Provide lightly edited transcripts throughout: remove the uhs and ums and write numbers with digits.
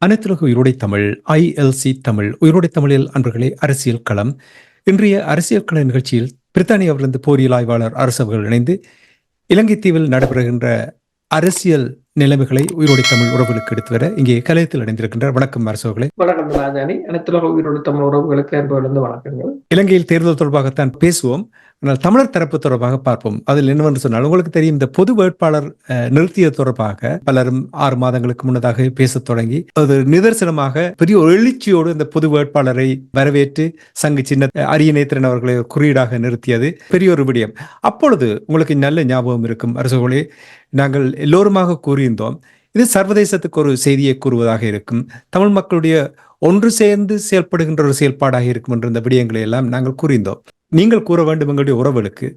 அனைத்துலக உயிரோடை தமிழ் ILC தமிழ் உயிரோடை தமிழில் அன்பர்களே அரசியல் களம். இன்றைய அரசியல் கள நிகழ்ச்சியில் பிரித்தானியாவிலிருந்து போரியல் ஆய்வாளர் அரசு அவர்கள் இணைந்து இலங்கை தீவில் நடைபெறுகின்ற அரசியல் நிலைமைகளை உயிரோடை தமிழ் உறவுகளுக்கு எடுத்து வர இங்கே கலையத்தில் அடைந்திருக்கின்றார். வணக்கம் அரசு அவர்களே. வணக்கம் ராஜானி. அனைத்துலக உயிரோடை தமிழ் உறவுகளுக்கு அன்பிலிருந்து வணக்கங்கள். இலங்கையில் தேர்தல் தொடர்பாகத்தான் பேசுவோம், ஆனால் தமிழர் தரப்பு தொடர்பாக பார்ப்போம். அதில் என்னவென்று சொன்னால், உங்களுக்கு தெரியும், இந்த பொது வேட்பாளர் நிறுத்தியது தொடர்பாக பலரும் 6 மாதங்களுக்கு முன்னதாக பேசத் தொடங்கி அது நிதர்சனமாக பெரிய ஒரு எழுச்சியோடு இந்த பொது வேட்பாளரை வரவேற்று சங்கு சின்ன அரியநேத்திரன் அவர்களை குறியீடாக நிறுத்தியது பெரிய ஒரு விடயம். அப்பொழுது உங்களுக்கு நல்ல ஞாபகம் இருக்கும் அரசுகளே, நாங்கள் எல்லோருமாக கூறியிருந்தோம், இது சர்வதேசத்துக்கு ஒரு செய்தியை கூறுவதாக இருக்கும், தமிழ் மக்களுடைய ஒன்று சேர்ந்து செயல்படுகின்ற ஒரு செயல்பாடாக இருக்கும் என்ற இந்த விடயங்களை எல்லாம் நாங்கள் கூறியிருந்தோம். நீங்கள் கூற வேண்டும் எங்களுடைய உறவுகளுக்கு,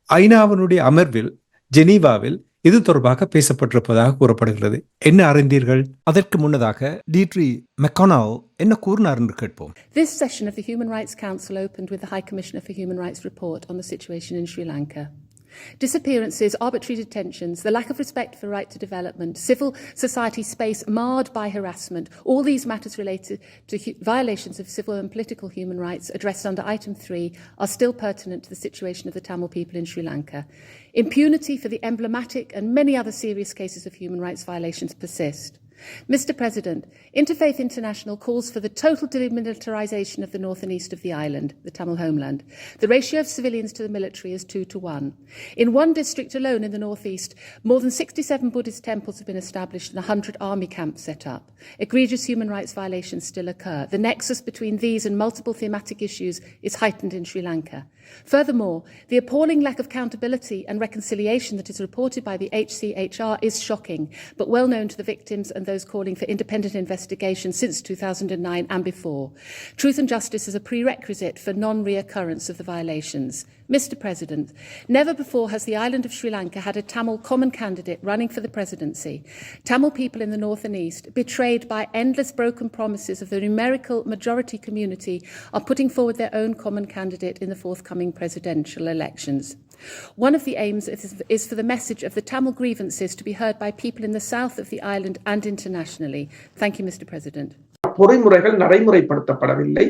ஐநாவினுடைய அமர்வில் ஜெனீவாவில் இது தொடர்பாக பேசப்பட்டிருப்பதாக கூறப்படுகிறது. என்ன அறிந்தீர்கள்? அதற்கு முன்னதாக டீட்ரி மெக்கனால் என்ன கூறினார் என்று கேட்போம். This session of the Human Rights Council opened with the High Commissioner for Human Rights report on the situation in Sri Lanka. Disappearances, arbitrary detentions, the lack of respect for right to development, civil society space marred by harassment, all these matters related to violations of civil and political human rights addressed under item 3 are still pertinent to the situation of the Tamil people in Sri Lanka. Impunity for the emblematic and many other serious cases of human rights violations persist. Mr. President, Interfaith International calls for the total demilitarisation of the north and east of the island, the Tamil homeland. The ratio of civilians to the military is 2-1. In one district alone in the northeast, more than 67 Buddhist temples have been established and 100 army camps set up. Egregious human rights violations still occur. The nexus between these and multiple thematic issues is heightened in Sri Lanka. Furthermore, the appalling lack of accountability and reconciliation that is reported by the HCHR is shocking, but well known to the victims and those calling for independent investigation since 2009 and before. Truth and justice is a prerequisite for non-reoccurrence of the violations. Mr. President, never before has the island of Sri Lanka had a Tamil common candidate running for the presidency. Tamil people in the north and east, betrayed by endless broken promises of the numerical majority community, are putting forward their own common candidate in the forthcoming presidential elections. One of the aims is for the message of the Tamil grievances to be heard by people in the south of the island and internationally. Thank you, Mr. President. பொறிமுறைகள் நடைமுறைப்படுத்தப்படவில்லை.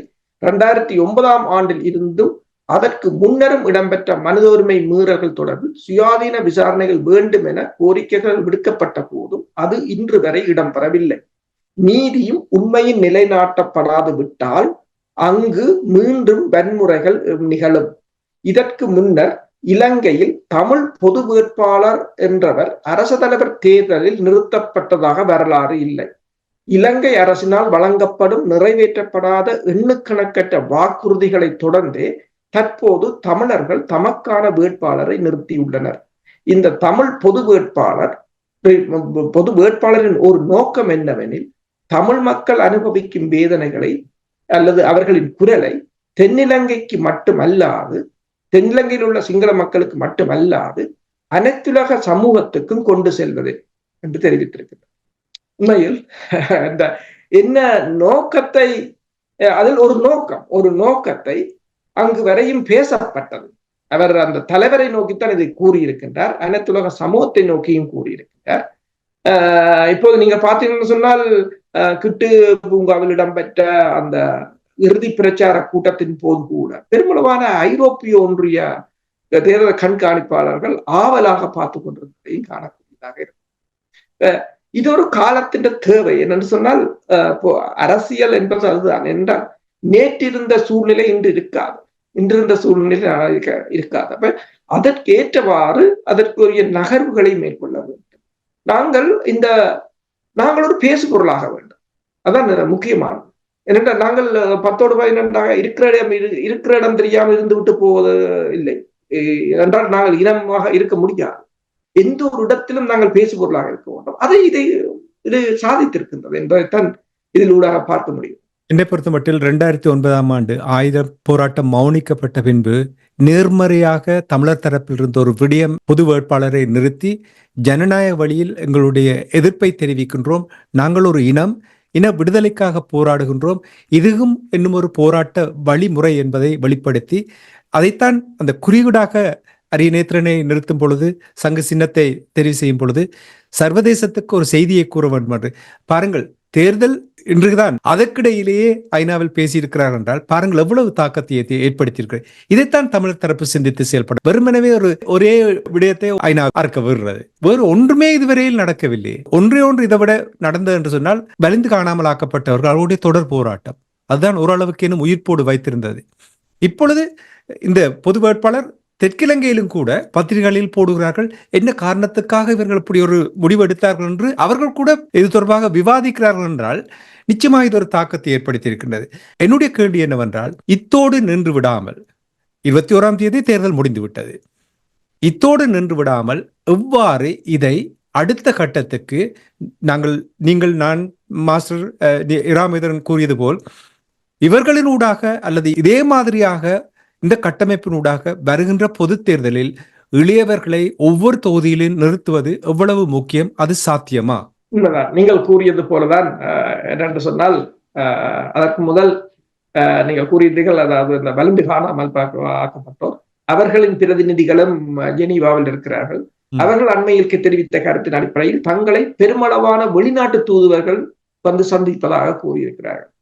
2009 ஆண்டில் இருந்தும் அதற்கு முன்னரும் இடம்பெற்ற மனித உரிமை மீறல்கள் தொடர்பில் சுயாதீன விசாரணைகள் வேண்டும் என கோரிக்கைகள் விடுக்கப்பட்ட போதும் அது இன்று வரை இடம்பெறவில்லை. நீதியும் உண்மையும் நிலைநாட்டப்படாது விட்டால் அங்கு மீண்டும் வன்முறைகள் நிகழும். இதற்கு முன்னர் இலங்கையில் தமிழ் பொது வேட்பாளர் என்றவர் அரசு தலைவர் தேர்தலில் நிறுத்தப்பட்டதாக வரலாறு இல்லை. இலங்கை அரசினால் வழங்கப்படும் நிறைவேற்றப்படாத எண்ணுக்கணக்கற்ற வாக்குறுதிகளை தொடர்ந்தே தற்போது தமிழர்கள் தமக்கான வேட்பாளரை நிறுத்தியுள்ளனர். இந்த தமிழ் பொது வேட்பாளரின் ஒரு நோக்கம் என்னவெனில், தமிழ் மக்கள் அனுபவிக்கும் வேதனைகளை அல்லது அவர்களின் குரலை தென்னிலங்கைக்கு மட்டுமல்லாது, தென்னிலங்கையில் உள்ள சிங்கள மக்களுக்கு மட்டுமல்லாது அனைத்துலக சமூகத்துக்கும் கொண்டு செல்வது என்று தெரிவித்திருக்கிறார். உண்மையில் அந்த என்ன நோக்கத்தை, அதில் ஒரு நோக்கத்தை அங்கு வரையும் பேசப்பட்டது. அவர் அந்த தலைவரை நோக்கித்தான் இதை கூறியிருக்கின்றார், அனைத்துலக சமூகத்தை நோக்கியும் கூறியிருக்கின்றார். இப்போது நீங்க பார்த்தீங்கன்னு சொன்னால், கிட்டு பூங்காவில் இடம்பெற்ற அந்த இறுதி பிரச்சார கூட்டத்தின் போது கூட பெருமளவான ஐரோப்பிய ஒன்றிய தேர்தல் கண்காணிப்பாளர்கள் ஆவலாக பார்த்து கொண்டிருப்பதையும் காணக்கூடியதாக இருக்கு. இது ஒரு காலத்தின் தேவை. என்னென்னு சொன்னால், அரசியல் என்பது அதுதான் என்றால், நேற்றிருந்த சூழ்நிலை இன்று இருக்காது, இன்றிருந்த சூழ்நிலை இருக்காது. அப்ப அதற்கேற்றவாறு அதற்குரிய நகர்வுகளை மேற்கொள்ள வேண்டும். நாங்கள் ஒரு பேசு பொருளாக வேண்டும். அதான் முக்கியமானது. ஏனென்றால் நாங்கள் 10-12 இருக்கிற இடம் தெரியாமல் இருந்து விட்டு போவது இல்லை என்றால் நாங்கள் இனமாக இருக்க முடியாது. எந்த ஒரு இடத்திலும் நாங்கள் பேசு பொருளாக இருக்க வேண்டும். அதை இது சாதித்திருக்கின்றது என்பதைத்தான் இதில் ஊடாக பார்க்க முடியும். என்னை பொறுத்த மட்டில் 2009ஆம் ஆண்டு ஆயுத போராட்டம் மௌனிக்கப்பட்ட பின்பு நேர்மறையாக தமிழர் தரப்பில் இருந்த ஒரு விடயம் பொது வேட்பாளரை நிறுத்தி ஜனநாயக வழியில் எங்களுடைய எதிர்ப்பை தெரிவிக்கின்றோம். நாங்கள் ஒரு இன விடுதலைக்காக போராடுகின்றோம். இதுவும் இன்னும் ஒரு போராட்ட வழிமுறை என்பதை வெளிப்படுத்தி அதைத்தான் அந்த குறியீடாக அரியநேத்திரனை நிறுத்தும் பொழுது, சங்க சின்னத்தை தெரிவு செய்யும் பொழுது சர்வதேசத்துக்கு ஒரு செய்தியை கூற வேண்டும் என்று. பாருங்கள், தேர்தல் இன்றுதான், அதற்கிடையிலேயே ஐநாவில் பேசியிருக்கிறார் என்றால் பாருங்கள் எவ்வளவு தாக்கத்தை ஏற்படுத்தியிருக்கிறது. இதைத்தான் தமிழர் தரப்பு சிந்தித்து செயல்படும். வெறுமனவே ஒரே விடயத்தை ஐநா அறுக்க விடுறது, வேறு ஒன்றுமே இதுவரையில் நடக்கவில்லை. ஒன்றே இதை விட நடந்தது என்று சொன்னால் வலிந்து காணாமல் ஆக்கப்பட்டவர்கள் அவருடைய தொடர் போராட்டம், அதுதான் ஓரளவுக்கு இன்னும் உயிர்ப்போடு வைத்திருந்தது. இப்பொழுது இந்த பொது வேட்பாளர் தெற்கிலங்கையிலும் கூட பத்திரிகைகளில் போடுகிறார்கள். என்ன காரணத்துக்காக இவர்கள் இப்படி ஒரு முடிவு எடுத்தார்கள் என்று அவர்கள் கூட இது தொடர்பாக விவாதிக்கிறார்கள் என்றால் நிச்சயமாக இது ஒரு தாக்கத்தை ஏற்படுத்தி இருக்கின்றது. என்னுடைய கேள்வி என்னவென்றால், இத்தோடு நின்று விடாமல் 21ஆம் தேதி தேர்தல் முடிந்து விட்டது. இத்தோடு நின்று விடாமல் எவ்வாறு இதை அடுத்த கட்டத்துக்கு நான் மாஸ்டர் இராமேந்திரன் கூறியது போல் இவர்களின் ஊடாக அல்லது இதே மாதிரியாக இந்த கட்டமைப்பினூடாக வருகின்ற பொது தேர்தலில் இளையவர்களை ஒவ்வொரு தொகுதியிலும் நிறுத்துவது எவ்வளவு முக்கியம்? அது சாத்தியமா? உண்மைதான், நீங்கள் கூறியது போலதான். என்னென்று சொன்னால், அதற்கு முதல் நீங்கள் கூறியீர்கள், அதாவது இந்த வலிந்து காணாமல் ஆக்கப்பட்டோர் அவர்களின் பிரதிநிதிகளும் ஜெனீவாவில் இருக்கிறார்கள். அவர்கள் அண்மையில் தெரிவித்த கருத்தின் அடிப்படையில் தங்களை பெருமளவான வெளிநாட்டு தூதுவர்கள் வந்து சந்திப்பதாக கூறியிருக்கிறார்கள்.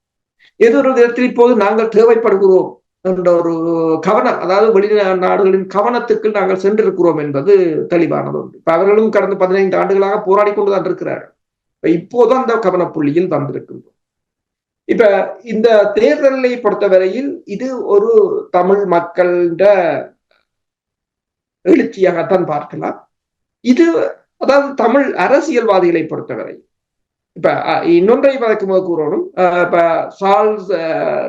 ஏதோ ஒரு விதத்தில் இப்போது நாங்கள் தேவைப்படுகிறோம் என்ற ஒரு கவனம், அதாவது வெளிநாடுகளின் கவனத்துக்கு நாங்கள் சென்றிருக்கிறோம் என்பது தெளிவானது உண்டு. இப்ப அவர்களும் கடந்த 15 ஆண்டுகளாக போராடி கொண்டுதான் இருக்கிறார்கள். இப்போதான் அந்த கவனப்புள்ளியில் வந்திருக்கின்றோம். இப்ப இந்த தேர்தலை பொறுத்தவரையில் இது ஒரு தமிழ் மக்களிட எழுச்சியாகத்தான் பார்க்கலாம். இது அதாவது தமிழ் அரசியல்வாதிகளை பொறுத்தவரை இப்ப இன்னொன்றை கூறணும். இப்ப சார்ல்ஸ்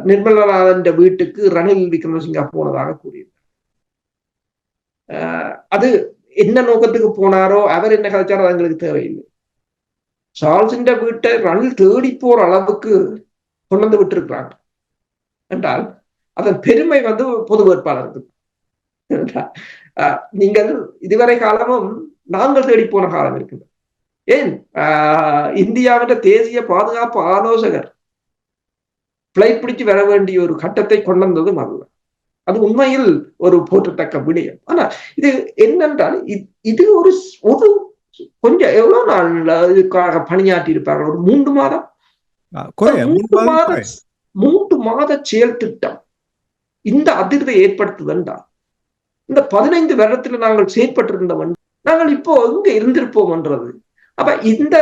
நிர்மலநாதன் வீட்டுக்கு ரணில் விக்ரமசிங்கா போனதாக கூறியிருந்தார். அது என்ன நோக்கத்துக்கு போனாரோ, அவர் என்ன கதைச்சாரோ அது எங்களுக்கு தேவையில்லை. சார்ல்ஸ் வீட்டை ரணில் தேடி போற அளவுக்கு கொண்டு வந்து விட்டு இருக்கிறாங்க என்றால் அதன் பெருமை பொது வேட்பாளருக்கு. நீங்கள் இதுவரை காலமும் நாங்கள் தேடி போன காலம் இருக்குது. ஏன் இந்தியாவின் தேசிய பாதுகாப்பு ஆலோசகர் பிளைட் பிடிச்சு வர வேண்டிய ஒரு கட்டத்தை கொண்டு வந்ததும் அல்ல. அது உண்மையில் ஒரு போற்றத்தக்க விடயம். ஆனா இது என்னென்றால், இது ஒரு கொஞ்சம் எவ்வளவு நாள் இதுக்காக பணியாற்றி இருப்பார்கள்? ஒரு 3 மாதம் 3 மாத செயல் திட்டம் இந்த அதிர்வை ஏற்படுத்துதென்றால், இந்த 15 வருடத்துல நாங்கள் செயற்பட்டிருந்தவன் நாங்கள் இப்போ எங்க இருந்திருப்போம் என்றது. அப்ப இந்த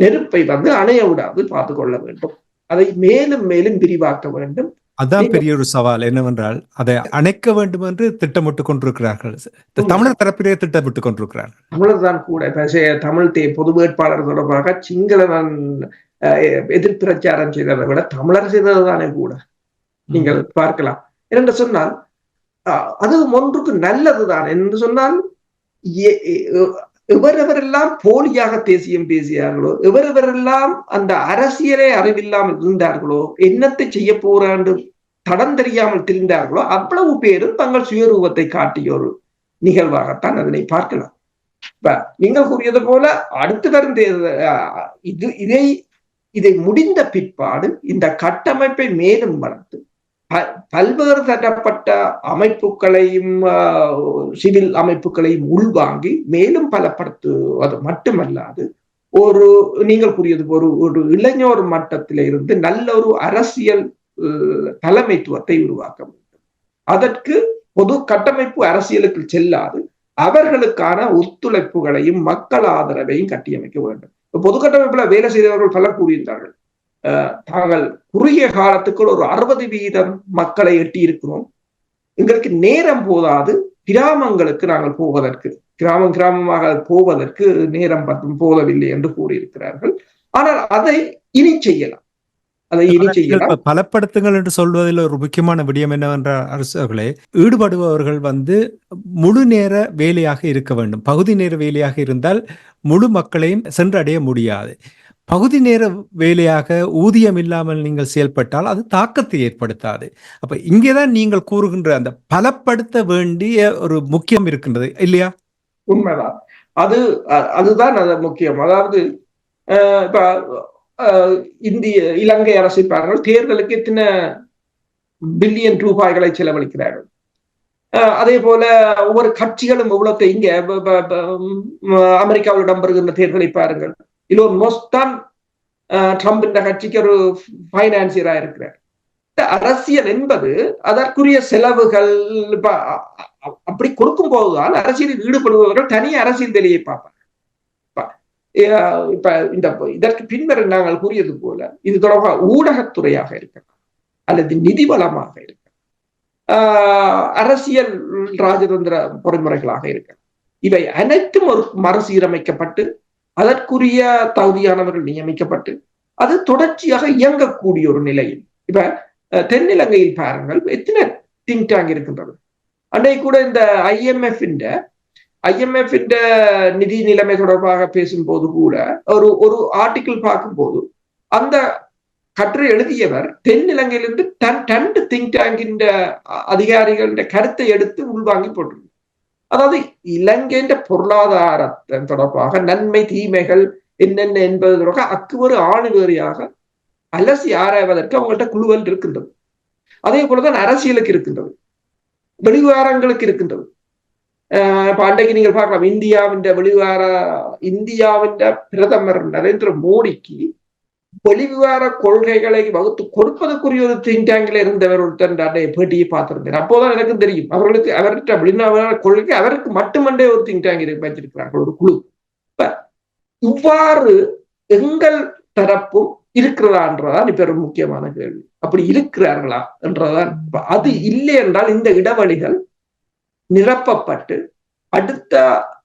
நெருப்பை அணைய விடாது பார்த்து கொள்ள வேண்டும். அதை மேலும் மேலும் விரிவாக்க வேண்டும். அதான் பெரிய ஒரு சவால் என்னவென்றால், அதை அணைக்க வேண்டும் என்று திட்டமிட்டுக் கொண்டிருக்கிறார்கள். தமிழர் தரப்பிலே திட்டமிட்டுக் கொண்டிருக்கிறார்கள். தமிழர் தான் கூட தமிழ் பொது வேட்பாளர் தொடர்பாக சிங்களவன் எதிர்பிரச்சாரம் செய்ததை விட தமிழர் செய்ததுதானே கூட நீங்கள் பார்க்கலாம். என்று சொன்னால் அது ஒன்றுக்கு நல்லதுதான். என்று சொன்னால் எவரெவரெல்லாம் போலியாக தேசியம் பேசியார்களோ, எவரெவரெல்லாம் அந்த அரசியலே அறிவில்லாமல் இருந்தார்களோ, என்னத்தை செய்ய போறாண்டு தடம் தெரியாமல் தெரிந்தார்களோ, அவ்வளவு பேரும் தங்கள் சுயரூபத்தை காட்டிய ஒரு நிகழ்வாகத்தான் அதனை பார்க்கலாம். இப்ப நீங்கள் கூறியது போல அடுத்து வரும் இதை முடிந்த பிற்பாடு இந்த கட்டமைப்பை மேலும் வளர்த்து பல்வேறு தரப்பட்ட அமைப்புகளையும் சிவில் அமைப்புகளையும் உள்வாங்கி மேலும் பலப்படுத்துவது மட்டுமல்லாது, நீங்கள் கூறியது ஒரு இளைஞர் மட்டத்தில இருந்து நல்ல ஒரு அரசியல் தலைமைத்துவத்தை உருவாக்க வேண்டும். அதற்கு பொது கட்டமைப்பு அரசியலுக்கு செல்லாது அவர்களுக்கான ஒத்துழைப்புகளையும் மக்கள் ஆதரவையும் கட்டியமைக்க வேண்டும். பொது கட்டமைப்புல வேலை செய்தவர்கள் பலர் கூறியிருந்தார்கள், தாங்கள் குறுகிய காலத்துக்குள் ஒரு 60% மக்களை எட்டி இருக்கிறோம், எங்களுக்கு நேரம் போதாது கிராமங்களுக்கு நாங்கள் போவதற்கு, கிராமமாக போவதற்கு நேரம் போதவில்லை என்று கூறியிருக்கிறார்கள். ஆனால் அதை இனி செய்யலாம். பலப்படுத்துங்கள் என்று சொல்வதில் ஒரு முக்கியமான விடயம் என்னவென்ற அரசுகளே, ஈடுபடுபவர்கள் முழு நேர வேலையாக இருக்க வேண்டும். பகுதி நேர வேலையாக இருந்தால் முழு மக்களையும் சென்றடைய முடியாது. பகுதி நேர வேலையாக ஊதியம் இல்லாமல் நீங்கள் செயல்பட்டால் அது தாக்கத்தை ஏற்படுத்தாது. அப்ப இங்கேதான் நீங்கள் கூறுகின்ற அந்த பலப்படுத்த வேண்டிய ஒரு முக்கியம் இருக்கின்றது இல்லையா? உண்மைதான். அதுதான் அது முக்கியம். அதாவது இப்ப இலங்கை அரசு பாருங்கள், தேர்தலுக்கு எத்தனை பில்லியன் ரூபாய்களை செலவழிக்கிறார்கள். அதே போல ஒவ்வொரு கட்சிகளும் இவ்வளவு இங்க அமெரிக்காவில் இடம்பெறுகின்ற தேர்தலை பாருங்கள், இலோன் மஸ்க் தான் ட்ரம்ப் இந்த கட்சிக்கு ஒரு பைனான்சியரா இருக்கிறார். அரசியல் என்பது அதற்குரிய செலவுகள் அப்படி கொடுக்கும் போதுதான் அரசியலில் ஈடுபடுபவர்கள் தனி அரசியல் வேலையை பார்ப்பாங்க. இப்ப இதற்கு பின்னர் நாங்கள் கூறியது போல இது தொடர்பாக ஊடகத்துறையாக இருக்கலாம் அல்லது நிதி வளமாக இருக்கலாம், அரசியல் ராஜதந்திர பொறிமுறைகளாக இருக்கலாம். இவை அனைத்தும் ஒரு மறுசீரமைக்கப்பட்டு அதற்குரிய தகுதியானவர்கள் நியமிக்கப்பட்டு அது தொடர்ச்சியாக இயங்கக்கூடிய ஒரு நிலையில் இப்ப தென்னிலங்கையில் பாருங்கள் எத்தனை திங்க் டேங்க் இருக்கின்றது. அன்றைக்கு கூட இந்த IMF நிதி நிலைமை தொடர்பாக பேசும்போது கூட ஒரு ஆர்டிக்கிள் பார்க்கும்போது அந்த கட்டுரை எழுதியவர் தென்னிலங்கையிலிருந்து ரெண்டு திங்க் டேங்கின் அதிகாரிகளின் கருத்தை எடுத்து உள்வாங்கி போட்டிருந்தார். அதாவது இலங்கையின் பொருளாதாரத்தின் தொடர்பாக நன்மை தீமைகள் என்னென்ன என்பது தொடர்பாக அக்குவரு ஆணுவேறியாக அலசி ஆராய்வதற்கு அவங்கள்ட்ட குழுவல் இருக்கின்றது. அதே போலதான் அரசியலுக்கு இருக்கின்றது, வெளிவிவகாரங்களுக்கு இருக்கின்றது. இப்ப அன்றைக்கு நீங்கள் பார்க்கலாம், இந்தியாவின் பிரதமர் நரேந்திர மோடிக்கு வெளிவிவகார கொள்கைகளை வகுத்து கொடுப்பதற்குரிய ஒரு திங்க் டேங்கில் இருந்தவர் ஒருத்தர் பேட்டியை பார்த்திருந்தேன். அப்போதான் எனக்கு தெரியும் அவர்கிட்ட வெளிவிவகார கொள்கை அவருக்கு மட்டுமண்டே ஒரு திங்க் டேங்க் வச்சிருக்கிறார்கள், ஒரு குழு. இவ்வாறு எங்கள் தரப்பும் இருக்கிறதா என்றதான் இப்ப ஒரு முக்கியமான கேள்வி. அப்படி இருக்கிறார்களா என்றதான். அது இல்லை என்றால் இந்த இடைவெளிகள் நிரப்பப்பட்டு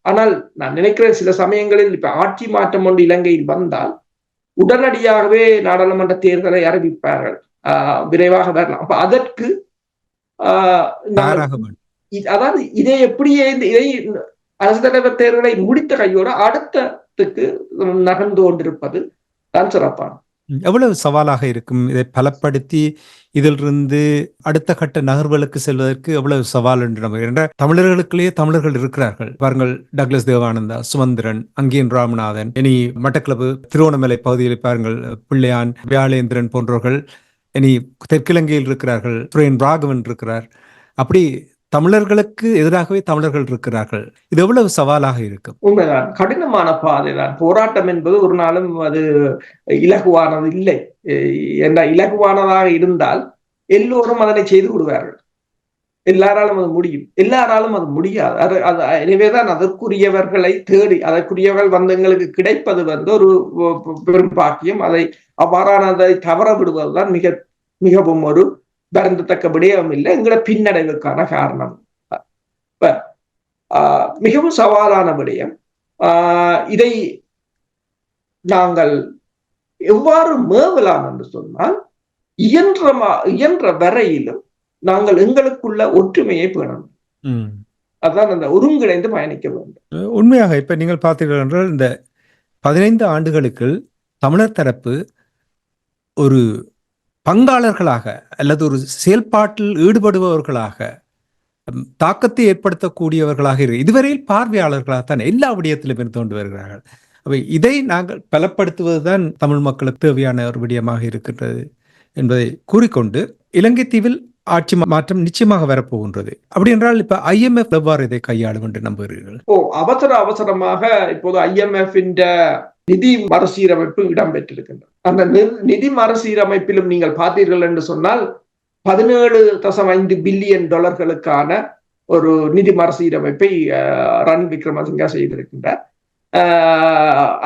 ஆனால் நான் நினைக்கிறேன் சில சமயங்களில் இப்ப ஆட்சி மாற்றம் ஒன்று இலங்கையில் வந்தால் உடனடியாகவே நாடாளுமன்ற தேர்தலை அறிவிப்பார்கள், விரைவாக வரலாம். அப்ப அதற்கு அதாவது இதை எப்படியே இதை அரசு தலைவர் தேர்தலை முடித்த கையோடு அடுத்ததுக்கு நகர்ந்து கொண்டிருப்பது தான் சிறப்பான. எவ்வளவு சவாலாக இருக்கும் இதை பலப்படுத்தி இதிலிருந்து அடுத்த கட்ட நகர்வுகளுக்கு செல்வதற்கு எவ்வளவு சவால் என்று நம்ம என்ற தமிழர்களுக்குள்ளேயே தமிழர்கள் இருக்கிறார்கள் பாருங்கள். டக்ளஸ் தேவானந்தா, சுமந்திரன், அங்கேன் ராமநாதன், இனி மட்டக்களப்பு திருவோணமலை பகுதியில் பாருங்கள் பிள்ளையான், வியாழேந்திரன் போன்றவர்கள் இனி தெற்கிலங்கையில் இருக்கிறார்கள், சுரேன் ராகவன் இருக்கிறார். அப்படி தமிழர்களுக்கு எதிராகவே தமிழர்கள் இருக்கிறார்கள். இது எவ்வளவு சவாலாக இருக்கும்? உண்மைதான், கடினமான பாதைதான். போராட்டம் என்பது ஒரு நாளும் அது இலகுவானது இல்லை. என்ற இலகுவானதாக இருந்தால் எல்லோரும் அதனை செய்து விடுவார்கள். எல்லாராலும் அது முடியும், எல்லாராலும் அது முடியாது. எனவேதான் அதற்குரியவர்களை தேடி அதற்குரியவர்கள் வந்து எங்களுக்கு கிடைப்பது ஒரு பெரும் பாக்கியம். அவ்வாறானதை தவற விடுவதுதான் மிகவும் ஒரு வருந்தத்தக்க விடயம் இல்லை, எங்களை பின்னடைவுக்கான காரணம். மிகவும் சவாலான விடயம். இதை நாங்கள் எவ்வாறு மேவலாம் என்று சொன்னால் இயன்ற வரையிலும் நாங்கள் எங்களுக்குள்ள ஒற்றுமையை பேணணும். அதான் அந்த ஒருங்கிணைந்து பயணிக்க வேண்டும். உண்மையாக இப்ப நீங்கள் பார்த்தீர்கள் என்றால் இந்த 15 ஆண்டுகளுக்கு தமிழர் தரப்பு ஒரு பங்காளர்களாக அல்லது ஒரு செயல்பாட்டில் ஈடுபடுபவர்களாக தாக்கத்தை ஏற்படுத்தக்கூடியவர்களாக இதுவரையில் பார்வையாளர்களாகத்தான் எல்லா விடயத்திலும் இருந்து கொண்டு வருகிறார்கள். அப்ப இதை நாங்கள் பலப்படுத்துவதுதான் தமிழ் மக்களுக்கு தேவையான ஒரு விடயமாக இருக்கின்றது என்பதை கூறிக்கொண்டு, இலங்கை தீவில் ஆட்சி மாற்றம் நிச்சயமாக வரப்போகின்றது. அப்படி என்றால் இப்ப IMF எவ்வாறு இதை கையாளும் என்று நம்புகிறீர்கள்? அவசரமாக இப்போது IMF நிதி மறுசீரமைப்பு இடம்பெற்றிருக்கின்றது. அந்த நிதி மறுசீரமைப்பிலும் நீங்கள் பார்த்தீர்கள் என்று சொன்னால் 17.5 பில்லியன் டாலர்களுக்கான ஒரு நிதி மறுசீரமைப்பை ரணில் விக்ரமசிங்கே செய்திருக்கின்றார்.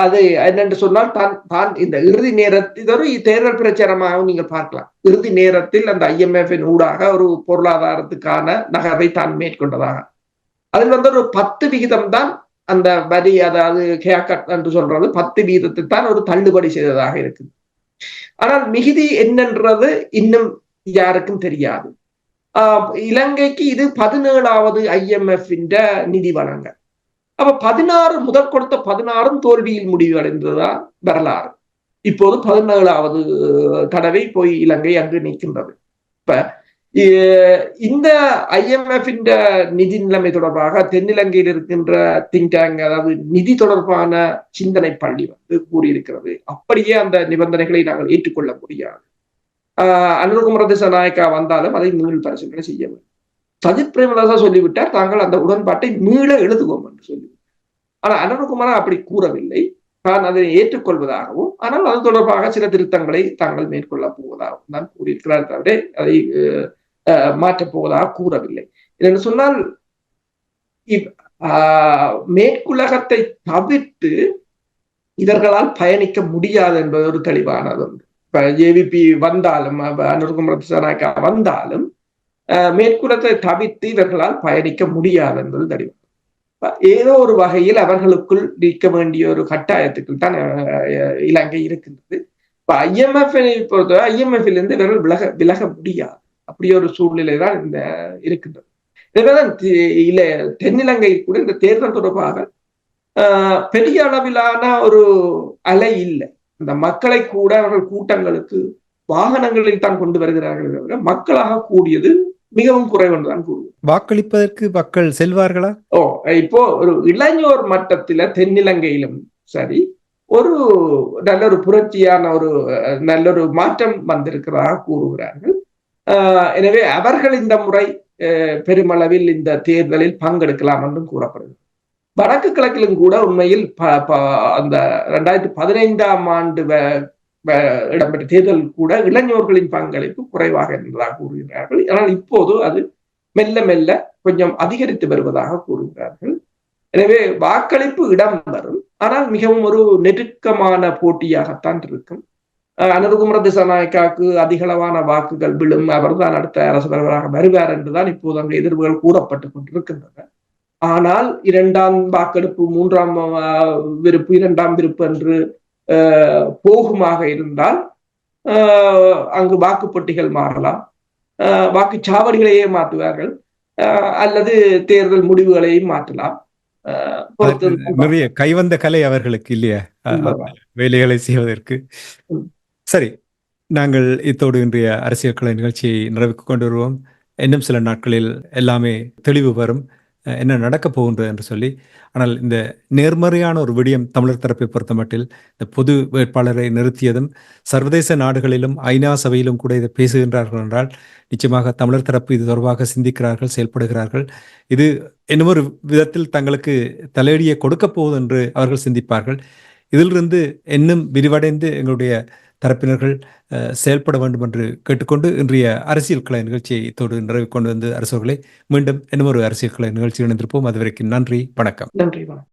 அது என்னென்று சொன்னால் தான் இந்த இறுதி நேரத்தில் ஒரு தேர்தல் பிரச்சாரமாக நீங்கள் பார்க்கலாம். இறுதி நேரத்தில் அந்த IMF ஊடாக ஒரு பொருளாதாரத்துக்கான நகர்வை தான் மேற்கொண்டதாக. அதில் ஒரு 10% தான் அந்த வரி, அதாவது ஹேர்கட் என்று சொல்றது 10% தான் ஒரு தள்ளுபடி செய்ததாக இருக்குது. ஆனால் மிகுதி என்னன்றது இன்னும் யாருக்கும் தெரியாது. இலங்கைக்கு இது 17வது IMF நிதி வழங்க. அப்ப 16 முதல் கொடுத்த 16 தோல்வியில் முடிவடைந்ததுதான் வரலாறு. இப்போது 17வது தடவை போய் இலங்கை அங்கு நிற்கின்றது. இப்ப இந்த IMF நிதி நிலைமை தொடர்பாக தென்னிலங்கையில் இருக்கின்ற திங்க் டேங்க், அதாவது நிதி தொடர்பான சிந்தனை பள்ளி கூறியிருக்கிறது, அப்படியே அந்த நிபந்தனைகளை நாங்கள் ஏற்றுக்கொள்ள முடியாது. அனுரகுமார திசாநாயக்கா வந்தாலும் அதை மீள் பரிசீலனை செய்ய வேண்டும். சஜித் பிரேமதாசா சொல்லிவிட்டார், தாங்கள் அந்த உடன்பாட்டை மீள எழுதுவோம் என்று சொல்லி. ஆனால் அனுரகுமாரா அப்படி கூறவில்லை. தான் அதை ஏற்றுக்கொள்வதாகவும், ஆனால் அது தொடர்பாக சில திருத்தங்களை தாங்கள் மேற்கொள்ள போவதாகவும் தான் கூறியிருக்கிறார், தவிர அதை மாற்றப் போவதாக கூறவில்லை. என்று சொன்னால் மேற்குலகத்தை தவிர்த்து இவர்களால் பயணிக்க முடியாது என்பது ஒரு தெளிவானது ஒன்று. இப்ப JVP வந்தாலும், அனுரகுமார திசாநாயக்கா வந்தாலும் மேற்குலகத்தை தவிர்த்து இவர்களால் பயணிக்க முடியாது என்பது தெளிவானது. ஏதோ ஒரு வகையில் அவர்களுக்குள் நீக்க வேண்டிய ஒரு கட்டாயத்துக்குள் தான் இலங்கை இருக்கின்றது. இப்ப IMF பொறுத்தவரை IMF இருந்து இவர்கள் விலக முடியாது. அப்படி ஒரு சூழ்நிலை தான் இந்த இருக்கின்றது. எனவேதான் தென்னிலங்கை கூட இந்த தேர்தல் தொடர்பாக பெரிய அளவிலான ஒரு அலை இல்லை. இந்த மக்களை கூட அவர்கள் கூட்டங்களுக்கு வாகனங்களில் தான் கொண்டு வருகிறார்கள், மக்களாக கூடியது மிகவும் குறைவு என்றுதான் கூறுவோம். வாக்களிப்பதற்கு மக்கள் செல்வார்களா? இப்போ ஒரு இளைஞர் மட்டத்தில தென்னிலங்கையிலும் சரி ஒரு நல்ல ஒரு புரட்சியான ஒரு நல்ல ஒரு மாற்றம் வந்திருக்கிறதாக கூறுகிறார்கள். எனவே அவர்கள் இந்த முறை பெருமளவில் இந்த தேர்தலில் பங்கெடுக்கலாம் என்றும் கூறப்படுகிறது. வடக்கு கிழக்கிலும் கூட உண்மையில் அந்த 2015ஆம் ஆண்டு இடம்பெற்ற தேர்தல் கூட இளைஞர்களின் பங்களிப்பு குறைவாக இருந்ததாக கூறுகிறார்கள். ஆனால் இப்போது அது மெல்ல மெல்ல கொஞ்சம் அதிகரித்து வருவதாக கூறுகிறார்கள். எனவே வாக்களிப்பு இடம்பெறும், ஆனால் மிகவும் ஒரு நெருக்கமான போட்டியாகத்தான் இருக்கும். அனுரகுமார திசாநாயக்காவுக்கு அதிகளவான வாக்குகள் விழும், அவர் தான் அடுத்த அரசு தலைவராக வருவார் என்றுதான் இப்போது அங்கு எதிர்வுகள் கூறப்பட்டுக் கொண்டிருக்கின்றன. ஆனால் 2ஆம் வாக்கெடுப்பு, 3ஆம் விருப்பு, 2ஆம் விருப்பு என்று போகுமாக இருந்தால் அங்கு வாக்குப்பட்டிகள் மாறலாம், வாக்குச்சாவடிகளையே மாற்றுவார்கள், அல்லது தேர்தல் முடிவுகளையும் மாற்றலாம். நிறைய கைவந்த கலை அவர்களுக்கு இல்லையா வேலைகளை செய்வதற்கு. சரி, நாங்கள் இத்தோடு இன்றைய அரசியல் கலை நிகழ்ச்சியை நிறைவுக்கு கொண்டு வருவோம். இன்னும் சில நாட்களில் எல்லாமே தெளிவு வரும், என்ன நடக்கப் போகின்றது என்று சொல்லி. ஆனால் இந்த நேர்மறையான ஒரு விடயம் தமிழர் தரப்பை பொறுத்த மட்டில் இந்த பொது வேட்பாளரை நிறுத்தியதும் சர்வதேச நாடுகளிலும் ஐநா சபையிலும் கூட இதை பேசுகின்றார்கள் என்றால் நிச்சயமாக தமிழர் தரப்பு இது தொடர்பாக சிந்திக்கிறார்கள், செயல்படுகிறார்கள். இது இன்னொரு விதத்தில் தங்களுக்கு தலையடியை கொடுக்கப் போகுது என்று அவர்கள் சிந்திப்பார்கள். இதிலிருந்து இன்னும் விரிவடைந்து எங்களுடைய தரப்பினர்கள் செயல்பட வேண்டும் என்று கேட்டுக்கொண்டு இன்றைய அரசியல் கலை நிகழ்ச்சியை இத்தோடு நிறைவு கொண்டு வந்து அரசர்களை மீண்டும் இன்னொரு அரசியல் கலை நிகழ்ச்சி இணைந்திருப்போம். அதுவரைக்கும் நன்றி, வணக்கம். நன்றி, வணக்கம்.